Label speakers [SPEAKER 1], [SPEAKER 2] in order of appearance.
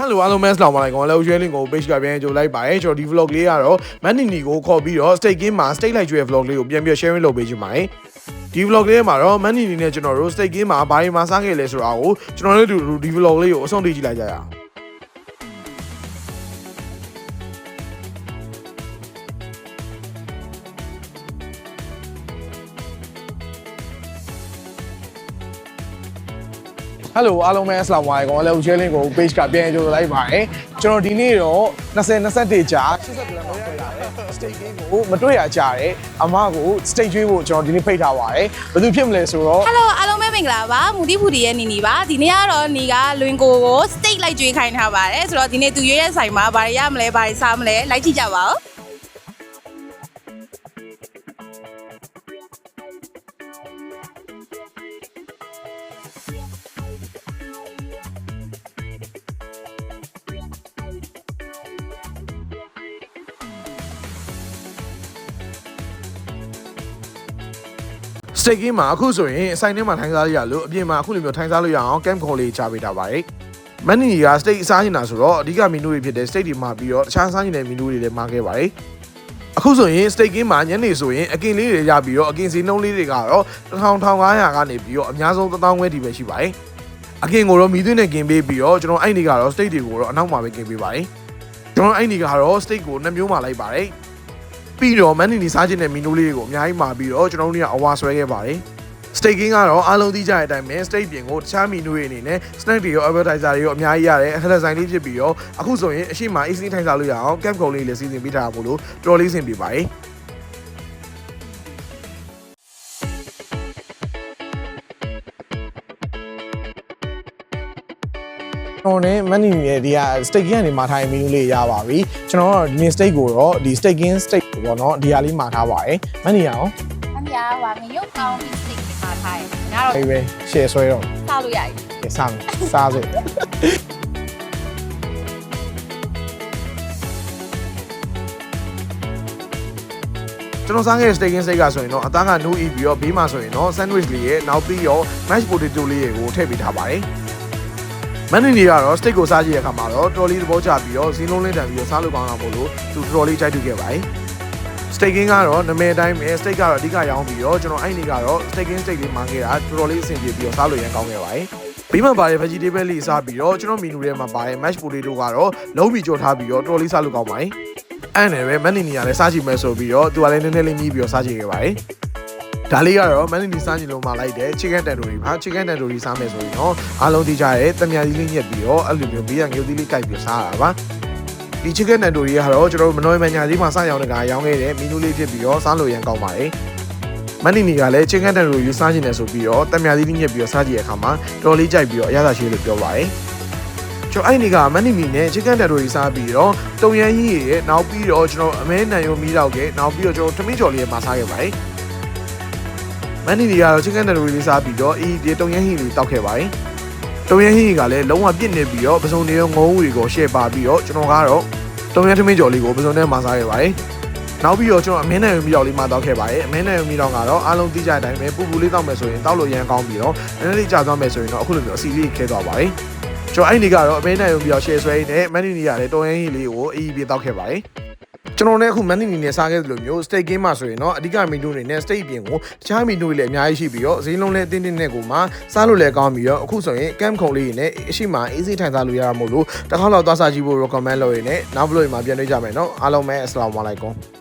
[SPEAKER 1] Hello အားလုံးပဲ Assalamu alaikum လောက်ရွှဲလင်းကို page ကပြန်ကြိုလိုက်ပါတယ်ကျွန်တော်ဒီ vlog လေးကတော့ Manini ကိုခေါ်ပြီးတော့ Stake Game မှာ Stake လိုက်ကျွေး vlog လေးကိုပြန်ပြီး sharing လုပ်ပေးချင်ပါတယ်ဒီ vlog လေးမှာတော့ Manini နဲ့ကျွန်တော်တို့ Stake Game မှာဘာတွေမှာစားခဲ့လဲဆိုတာကိုကျွန်တော်တို့ဒီ vlog လေးကိုအဆုံးထိကြည့်လိုက်ကြရအောင်Hello အားလုံးပဲ Assalamu alaikum လောက်ရွှဲလင်းကို page ကပြန်ကြိုလိုက်ပါတယ်ကျွန်တော်ဒီနေ့တော့20-21ကြာ80 plan လောက်ပြလာတယ် Stake Game ကိုမတွေ့ရကြတယ်အမကို Stake ကျွေးဖို့ကျွန်တော်ဒီနေ့ဖိတ်ထားပါတယ်ဘယ်သူဖြစ်မလဲဆိုတော့
[SPEAKER 2] Hello အားလုံးပဲမင်္ဂလာပါမူတီဖူတီရဲ့နီနီပါဒီနေ့ကတော့နီကလွင်ကိုကို Stake လိုက်ကျွေးခိုင်းထားပါတယ်ဆိုတော့ဒီနေ့သူရွေးတဲ့ဆိုင်မှာဘာတွေရမလဲဘာတွေစားမလဲလိုက်ကြည့်ကြပါဦး
[SPEAKER 1] Stake Game မှာအခုဆိုရင်အဆိုင်ထဲမှာထိုင်စားလို့ရလို့အပြင်မှာအခုလိုမျိုးထိုင်စားလို့ရအောင် camp ခေါ်လေးချပေးထားပါတယ်။ Manini က Stake စားနေတာဆိုတော့အဓိက menu တွေဖြစ်တဲ့ Stake တွေမှာပြီးတော့တခြားစားနေတဲ့ menu တွေလည်းမှာခဲ့ပါတယ်။အခုဆိုရင် Stake Game မှာညနေဆိုရင်အကင်လေးတွေရပြီးတော့အကင်စီနှုံးလေးတွေကတော့1500ကနေပြီးတော့အများဆုံး1000ခွဲဒီပဲရှိပါတယ်။အကင်ကိုတော့မီးသွင်းနဲ့ကင်ပေးပြီးတော့ကျွန်တော်အဲ့ဒီကတော့ Stake တွေကိုတော့အနောက်မှာပဲကင်ပေးပါတယ်။ကျွန်တော်အဲ့ဒီကတော့ Stake ကို2မျိုးမှာလိုက်ပါတယ်။ပြီးတော့ Manini စားခြင်းတဲ့မီနိုးလေးတွေကိုအများကြီးမှာပြီးတော့ကျွန်တော်တို့ကအဝါဆွဲခဲ့ပါတယ် Stake Game ကတော့အားလုံးသိကြတဲ့အတိုင်းပဲ Stake ပြင်ကိုတခြားမီနိုးတွေအနေနဲ့ snack တွေရော appetizer တွေရောအများကြီးရတယ်အခက်ဆိုင်လေးဖြစ်ပြီးတော့အခုဆိုရင်အရှိမ easy ထိုင်စားလို့ရအောင် camp ကုန်လေးလည်းစီစဉ်ပေးထားတာမို့လို့တော်လေးဆင်ပြပါတယ်ကျွန်တော်နဲ့ Manini ရဲ့ဒီက Stake Game ကနေမှာထားတဲ့ menu လေးရပါပြီကျွန်တော်တို့ဒီနေ့ Stake ကိုတော့ဒီ Stake Game Stake ပေါ့နော်ဒီဟာလေးမှာထားပါတယ် Manini ရော
[SPEAKER 2] Manini ကငရုတ်ကောင်းပြီး Stake မှာထားတယ်ဒါတော့
[SPEAKER 1] အေးပဲ share ဆွဲတော့
[SPEAKER 2] စားလို့ရပြီ
[SPEAKER 1] ကဲစားမယ်စားစို့ကျွန်တော်စားခဲ့တဲ့ Stake Game Steak ကဆိုရင်တော့အသားကနိုးအီးပြီးတော့ဘေးမှာဆိုရင်တော့ sandwich လေးရဲ့နောက်ပြီးတော့ mashed potato လေးရဲ့ကိုထည့်ပေးထားပါတယ်Manini ကတော့ steak ကိုစားကြည့်တဲ့အခါမှာတော့တော်လေးသဘောကျပြီးတော့ဈေးလုံးလေးတန်ပြီးတော့စားလို့ကောင်းတာမို့လို့သူတော်လေးကြိုက်တွေ့ခဲ့ပါတယ်။ Stake Game ကတော့နာမည်အတိုင်းပဲ steak ကတော့အဓိကရောင်းပြီးတော့ကျွန်တော်အဲ့ဒီကတော့ Stake Game steak လေးမှာခဲ့တာတော်လေးအဆင်ပြေပြီးတော့စားလို့ရန်ကောင်းခဲ့ပါတယ်။ပြီးမှပါတဲ့ vegetable လေးစားပြီးတော့ကျွန်တော် menu ထဲမှာပါတဲ့ mashed potato ကတော့လုံးပြီးကြော်ထားပြီးတော့တော်လေးစားလို့ကောင်းပါတယ်။အဲ့နဲ့ပဲ Manini ကလည်းစားကြည့်မယ်ဆိုပြီးတော့သူကလည်းနည်းနည်းလေးမြည်ပြီးတော့စားကြည့်ခဲ့ပါတယ်။ဒါလေးကတော့ Manini စားကြည့်လို့မှလိုက်တဲ့ chicken tandoori ပါ chicken tandoori စားမယ်ဆိုရင်တော့အားလုံးသိကြရဲတမယာကြီးလေးညက်ပြီးတော့အဲ့လိုမျိုးဘေးကငရုတ်သီးလေးကိုက်ပြီးစားရတာပါဒီ chicken tandoori ကတော့ကျွန်တော်တို့မနှောမညာကြီးမှာစရောင်းတကာရောင်းခဲ့တဲ့ menu လေးဖြစ်ပြီးတော့စားလို့ရန်ကောင်းပါတယ် Manini ကလည်း chicken tandoori လေးစားခြင်းနဲ့ဆိုပြီးတော့တမယာကြီးလေးညက်ပြီးတော့စားကြည့်ရတဲ့အခါမှာတော်လေးကြိုက်ပြီးတော့အရသာရှိလို့ပြောပါတယ်ကျွန်တော်အဲ့ဒီက Manini နဲ့ chicken tandoori စားပြီးတော့တုံရမ်းကြီးရဲ့နောက်ပြီးတော့ကျွန်တော်အမဲနံရုံမီးတော့ခဲ့နောက်ပြီးတော့ကျွန်တော်ထမင်းကြော်လေးမှာစားခဲ့ပါတယ်Manini ကတော့ chicken tandoori လေးစားပြီးတော့ဒီတုံရမ်းဟင်းလေးတောက်ခဲ့ပါတယ်။တုံရမ်းဟင်းကလည်းလုံးဝပြစ်နေပြီးတော့ပစုံတွေရောငုံးတွေကို share ပါပြီးတော့ကျွန်တော်ကတော့တုံရမ်းထမင်းကြော်လေးကိုပစုံထဲမှာစားခဲ့ပါတယ်။နောက်ပြီးတော့ကျွန်တော်အမင်းနဲ့မီတောက်လေးမှာတောက်ခဲ့ပါတယ်။အမင်းနဲ့မီတောက်ကတော့အားလုံးသိကြတဲ့အတိုင်းပဲပူပူလေးတောက်မယ်ဆိုရင်တောက်လို့ရမ်းကောင်းပြီးတော့နည်းနည်းလေးကြာသွားမယ်ဆိုရင်တော့အခုလိုမျိုးအစီလေးခဲသွားပါတယ်။ကျွန်တော်အဲ့ဒီကတော့အမင်းနဲ့မီတောက် share ဆွဲနေ Manini ကလည်းတုံရမ်းဟင်းလေးကိုပြေတောက်ခဲ့ပါတယ်။ကျွန်တော်လည်းအခု Manini နဲ့စားခဲ့သလိုမျိုး Stake Game မှာဆိုရင်တော့အဓိက menu တွေနဲ့ steak ပြင်ကိုတခြား menu တွေလည်းအများကြီးရှိပြီးတော့ဈေးလုံးလည်းအတင်းတင်းနဲ့ကိုမှစားလို့လည်းကောင်းပြီးတော့အခုဆိုရင် camp ခုံလေးတွေနဲ့အရှိမ easy ထိုင်စားလို့ရတာမို့လို့တစ်ခါတော့သွားစားကြည့်ဖို့ recommend လုပ်ရင်းနဲ့နောက် vlog မှာပြန်တွေ့ကြမယ်နော်အားလုံးပဲ Assalamu alaikum